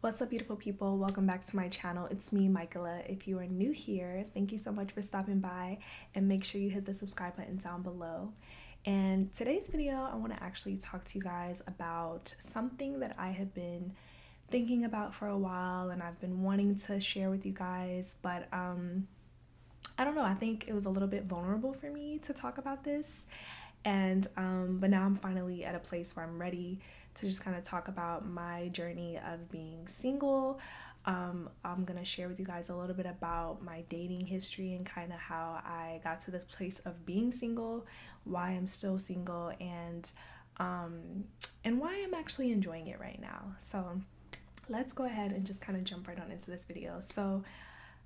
What's up, beautiful people? Welcome back to my channel. It's me, Michaela. If you are new here, thank you so much for stopping by, and make sure you hit the subscribe button down below. And today's video, I want to actually talk to you guys about something that I have been thinking about for a while and I've been wanting to share with you guys, but I don't know, I think it was a little bit vulnerable for me to talk about this. And but now I'm finally at a place where I'm ready to just kind of talk about my journey of being single. I'm gonna share with you guys a little bit about my dating history and kind of how I got to this place of being single, why I'm still single, and why I'm actually enjoying it right now. So let's go ahead and just kind of jump right on into this video. So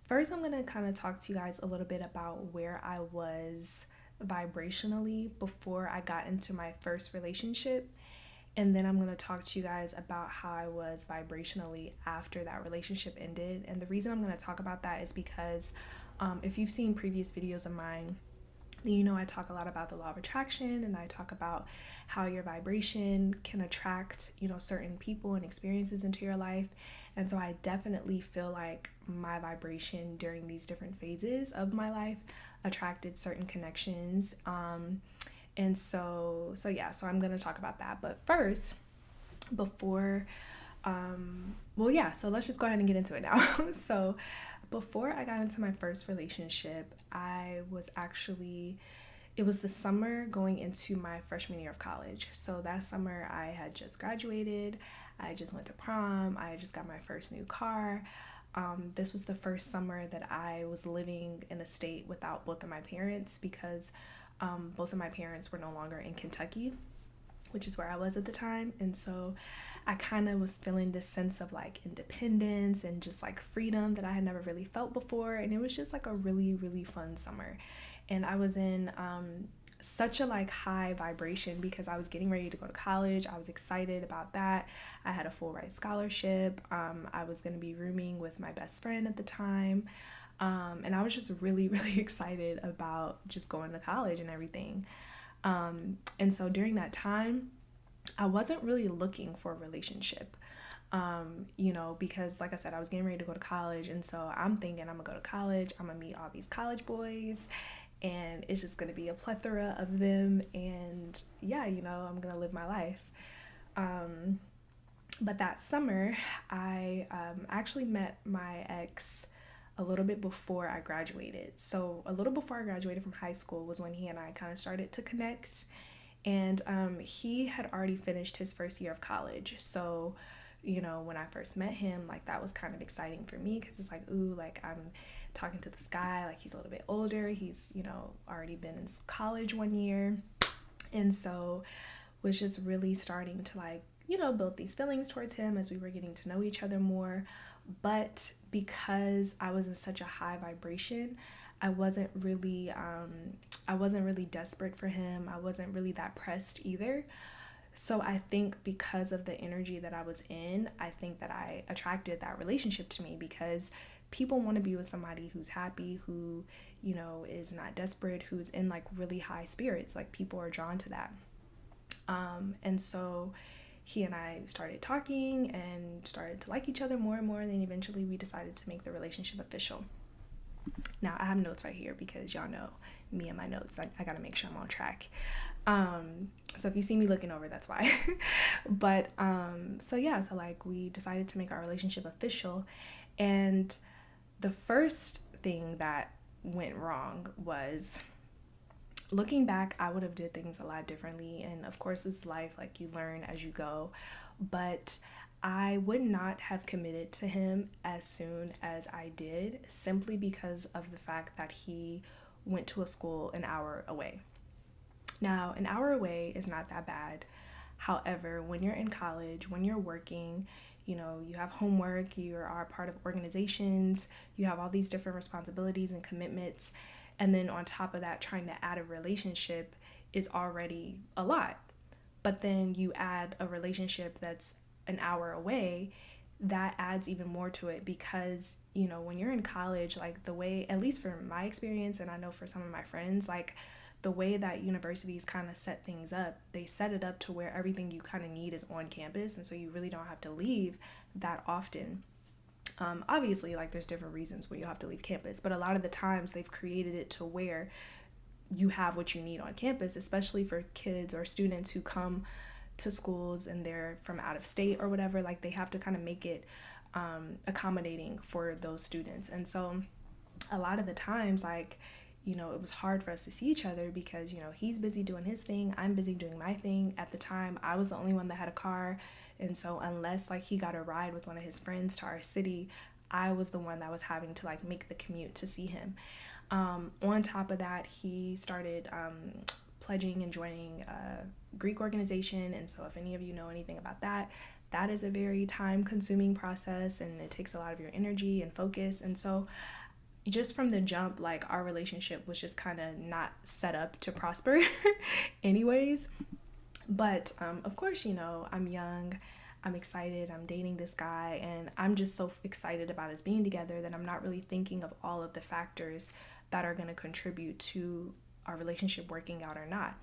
first, I'm gonna kind of talk to you guys a little bit about where I was vibrationally before I got into my first relationship. And then I'm going to talk to you guys about how I was vibrationally after that relationship ended. And the reason I'm going to talk about that is because if you've seen previous videos of mine, you know I talk a lot about the law of attraction, and I talk about how your vibration can attract, certain people and experiences into your life. And so I definitely feel like my vibration during these different phases of my life attracted certain connections. And so yeah, so I'm gonna talk about that. But first, before so let's just go ahead and get into it now. So before I got into my first relationship, it was the summer going into my freshman year of college. So that summer I had just graduated, I just went to prom, I just got my first new car. This was the first summer that I was living in a state without both of my parents, because both of my parents were no longer in Kentucky, which is where I was at the time. And so I kind of was feeling this sense of like independence and just like freedom that I had never really felt before. And it was just like a really, really fun summer. And I was in such a like high vibration because I was getting ready to go to college. I was excited about that. I had a full ride scholarship. I was going to be rooming with my best friend at the time. And I was just really, really excited about just going to college and everything. And so during that time, I wasn't really looking for a relationship, because like I said, I was getting ready to go to college. And so I'm thinking I'm gonna go to college, I'm gonna meet all these college boys, and it's just gonna be a plethora of them. And yeah, I'm gonna live my life. But that summer, I actually met my ex a little bit before I graduated. So a little before I graduated from high school was when he and I kind of started to connect. And he had already finished his first year of college. So, when I first met him, like that was kind of exciting for me because it's like, ooh, like I'm talking to this guy, like he's a little bit older. He's, already been in college 1 year. And so was just really starting to like, build these feelings towards him as we were getting to know each other more. But because I was in such a high vibration, I wasn't really desperate for him. I wasn't really that pressed either. So I think because of the energy that I was in, I think that I attracted that relationship to me, because people want to be with somebody who's happy, who, is not desperate, who's in like really high spirits. Like people are drawn to that. And so he and I started talking and started to like each other more and more. And then eventually we decided to make the relationship official. Now I have notes right here because y'all know me and my notes. I gotta make sure I'm on track. So if you see me looking over, that's why. But so like we decided to make our relationship official. And the first thing that went wrong was, looking back, I would have did things a lot differently. And of course, it's life, like you learn as you go. But I would not have committed to him as soon as I did, simply because of the fact that he went to a school an hour away. Now, an hour away is not that bad. However, when you're in college, when you're working, you have homework, you are part of organizations, you have all these different responsibilities and commitments. And then on top of that, trying to add a relationship is already a lot. But then you add a relationship that's an hour away, that adds even more to it, because, when you're in college, like the way, at least for my experience, and I know for some of my friends, like the way that universities kind of set things up, they set it up to where everything you kind of need is on campus, and so you really don't have to leave that often. Obviously, like, there's different reasons where you have to leave campus, but a lot of the times they've created it to where you have what you need on campus, especially for kids or students who come to schools and they're from out of state or whatever. Like, they have to kind of make it accommodating for those students. And so a lot of the times, like, you know, it was hard for us to see each other because, you know, he's busy doing his thing, I'm busy doing my thing. At the time, I was the only one that had a car, and so unless like he got a ride with one of his friends to our city, I was the one that was having to like make the commute to see him. On top of that, he started pledging and joining a Greek organization, and so if any of you know anything about that, that is a very time consuming process, and it takes a lot of your energy and focus. And so just from the jump, like, our relationship was just kind of not set up to prosper anyways. But of course, you know, I'm young, I'm excited, I'm dating this guy, and I'm just so excited about us being together that I'm not really thinking of all of the factors that are going to contribute to our relationship working out or not.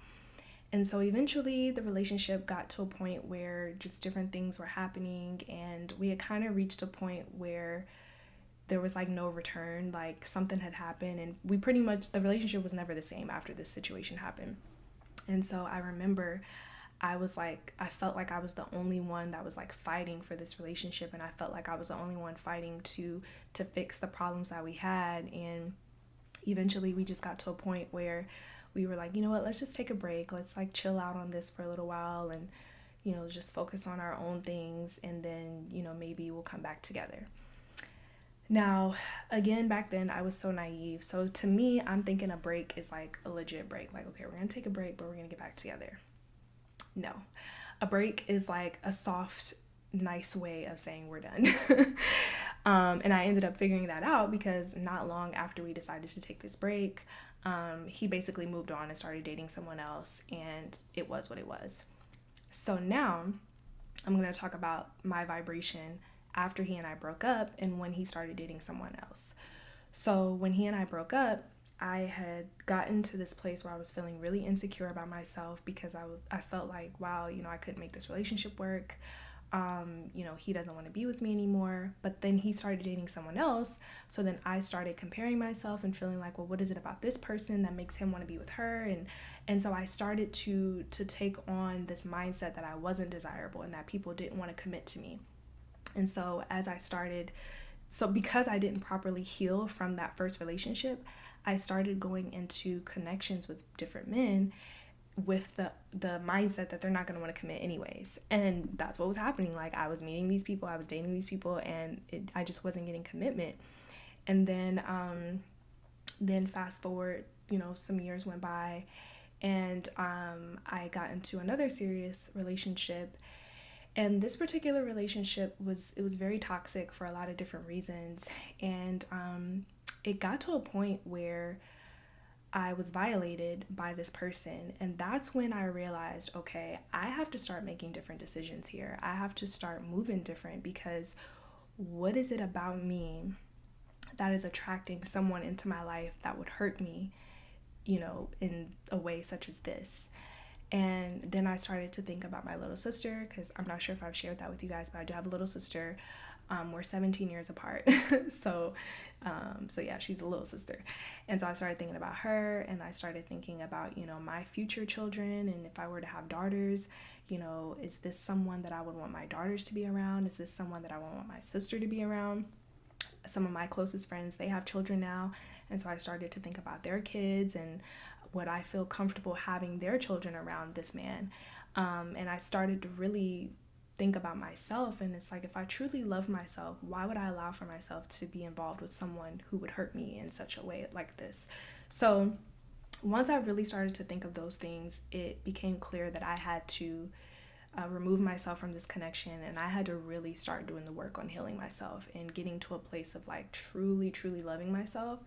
And so eventually the relationship got to a point where just different things were happening, and we had kind of reached a point where there was like no return. Like, something had happened, and we pretty much, the relationship was never the same after this situation happened. And so I remember I felt like I was the only one that was like fighting for this relationship, and I felt like I was the only one fighting to fix the problems that we had. And eventually we just got to a point where we were like, you know what, let's just take a break. Let's like chill out on this for a little while and, you know, just focus on our own things, and then, you know, maybe we'll come back together. Now, again, back then I was so naive. So to me, I'm thinking a break is like a legit break. Like, okay, we're going to take a break, but we're going to get back together. No. A break is like a soft, nice way of saying we're done. And I ended up figuring that out because not long after we decided to take this break, he basically moved on and started dating someone else, and it was what it was. So now I'm going to talk about my vibration after he and I broke up and when he started dating someone else. So when he and I broke up, I had gotten to this place where I was feeling really insecure about myself because I felt like, wow, you know, I couldn't make this relationship work. You know, he doesn't want to be with me anymore. But then he started dating someone else. So then I started comparing myself and feeling like, well, what is it about this person that makes him want to be with her? And so I started to take on this mindset that I wasn't desirable and that people didn't want to commit to me. And so because I didn't properly heal from that first relationship, I started going into connections with different men with the mindset that they're not going to want to commit anyways. And that's what was happening. Like, I was meeting these people, I was dating these people, and I just wasn't getting commitment. And then fast forward, you know, some years went by, and I got into another serious relationship. And this particular relationship was very toxic for a lot of different reasons. And it got to a point where I was violated by this person. And that's when I realized, okay, I have to start making different decisions here. I have to start moving different, because what is it about me that is attracting someone into my life that would hurt me, you know, in a way such as this? And then I started to think about my little sister, because I'm not sure if I've shared that with you guys, but I do have a little sister. We're 17 years apart. So yeah, she's a little sister. And so I started thinking about her, and I started thinking about, you know, my future children. And if I were to have daughters, you know, is this someone that I would want my daughters to be around? Is this someone that I would want my sister to be around? Some of my closest friends, they have children now. And so I started to think about their kids and would I feel comfortable having their children around this man? And I started to really think about myself, and it's like, if I truly love myself, why would I allow for myself to be involved with someone who would hurt me in such a way like this? So once I really started to think of those things, it became clear that I had to remove myself from this connection, and I had to really start doing the work on healing myself and getting to a place of like truly loving myself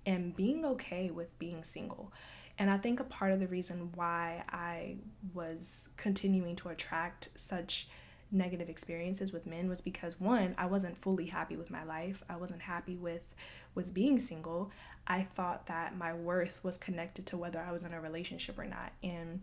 and being okay with being single. And I think a part of the reason why I was continuing to attract such negative experiences with men was because, one, I wasn't fully happy with my life. I wasn't happy with being single. I thought that my worth was connected to whether I was in a relationship or not. And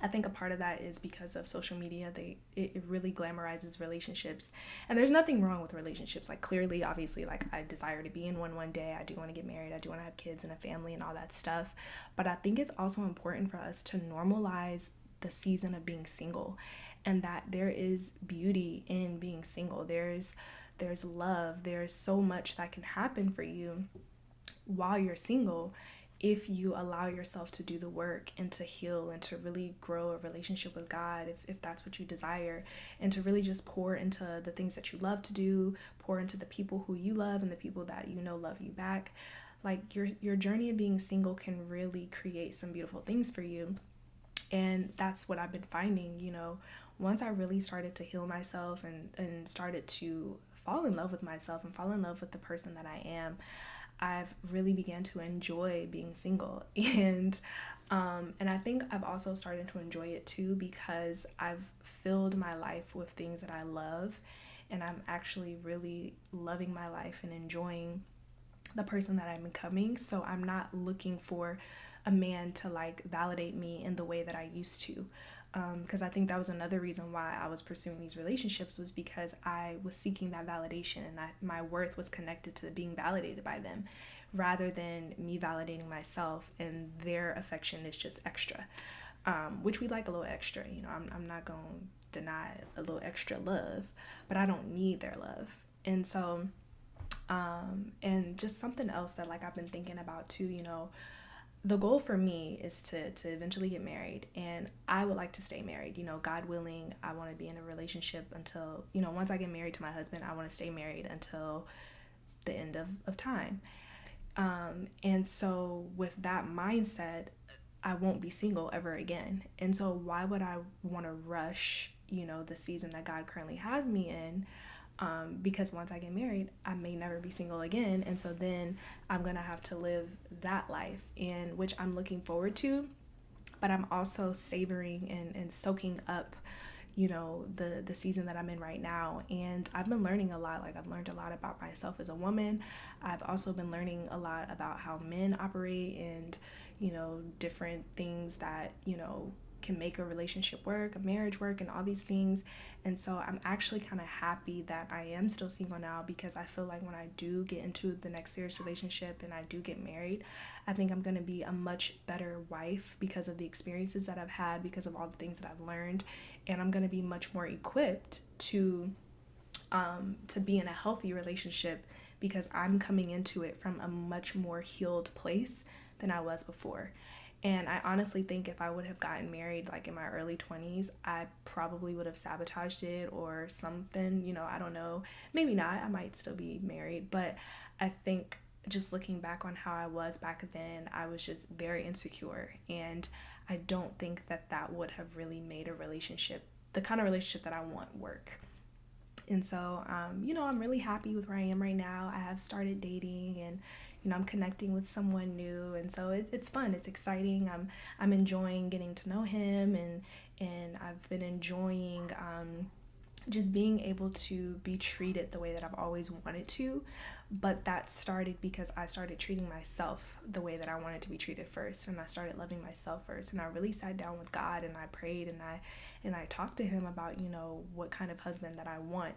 I think a part of that is because of social media. It really glamorizes relationships, and there's nothing wrong with relationships. Like, clearly, obviously, like, I desire to be in one day. I do want to get married. I do want to have kids and a family and all that stuff. But I think it's also important for us to normalize the season of being single, and that there is beauty in being single. There's love. There's so much that can happen for you while you're single, if you allow yourself to do the work and to heal and to really grow a relationship with God, if that's what you desire, and to really just pour into the things that you love to do, pour into the people who you love and the people that you know love you back. Like, your journey of being single can really create some beautiful things for you. And that's what I've been finding, once I really started to heal myself and started to fall in love with myself and fall in love with the person that I am, I've really began to enjoy being single. And I think I've also started to enjoy it too, because I've filled my life with things that I love, and I'm actually really loving my life and enjoying the person that I'm becoming. So I'm not looking for a man to like validate me in the way that I used to. Because I think that was another reason why I was pursuing these relationships, was because I was seeking that validation, and my worth was connected to being validated by them, rather than me validating myself, and their affection is just extra, which we like a little extra. I'm not going to deny a little extra love, but I don't need their love. And so, and just something else that like I've been thinking about too, the goal for me is to eventually get married, and I would like to stay married. God willing, I want to be in a relationship until, once I get married to my husband, I want to stay married until the end of time. And so with that mindset, I won't be single ever again. And so why would I want to rush, the season that God currently has me in? Because once I get married, I may never be single again. And so then I'm going to have to live that life, and which I'm looking forward to, but I'm also savoring and soaking up, the season that I'm in right now. And I've been learning a lot. Like, I've learned a lot about myself as a woman. I've also been learning a lot about how men operate, and, different things that, can make a relationship work, a marriage work, and all these things. And so I'm actually kind of happy that I am still single now, because I feel like when I do get into the next serious relationship and I do get married, I think I'm going to be a much better wife because of the experiences that I've had, because of all the things that I've learned, and I'm going to be much more equipped to be in a healthy relationship, because I'm coming into it from a much more healed place than I was before. And I honestly think if I would have gotten married like in my early 20s, I probably would have sabotaged it or something, I don't know. Maybe not. I might still be married. But I think just looking back on how I was back then, I was just very insecure. And I don't think that would have really made a relationship, the kind of relationship that I want, work. And so, I'm really happy with where I am right now. I have started dating, and I'm connecting with someone new, and so it's fun. It's exciting. I'm enjoying getting to know him, and I've been enjoying just being able to be treated the way that I've always wanted to. But that started because I started treating myself the way that I wanted to be treated first, and I started loving myself first. And I really sat down with God, and I prayed, and I talked to him about what kind of husband that I want.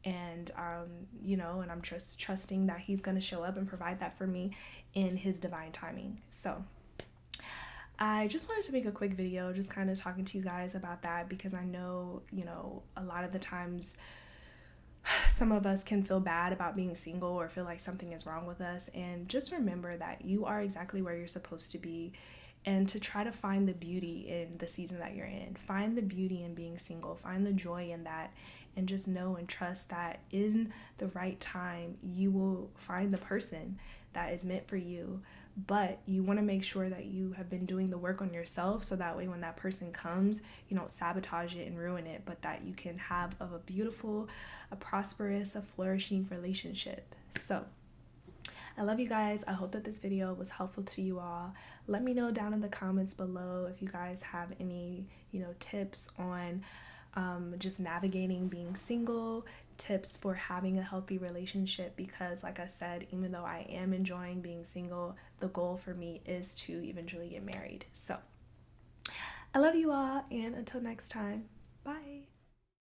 And and I'm just trusting that he's going to show up and provide that for me in his divine timing. So I just wanted to make a quick video just kind of talking to you guys about that, because I know a lot of the times some of us can feel bad about being single or feel like something is wrong with us. And just remember that you are exactly where you're supposed to be, and to try to find the beauty in the season that you're in. Find the beauty in being single. Find the joy in that, and just know and trust that in the right time, you will find the person that is meant for you. But you want to make sure that you have been doing the work on yourself, so that way when that person comes, you don't sabotage it and ruin it, but that you can have a beautiful, a prosperous, a flourishing relationship. So I love you guys. I hope that this video was helpful to you all. Let me know down in the comments below if you guys have any, tips on just navigating being single, tips for having a healthy relationship, because like I said, even though I am enjoying being single, the goal for me is to eventually get married. So I love you all, and until next time, bye.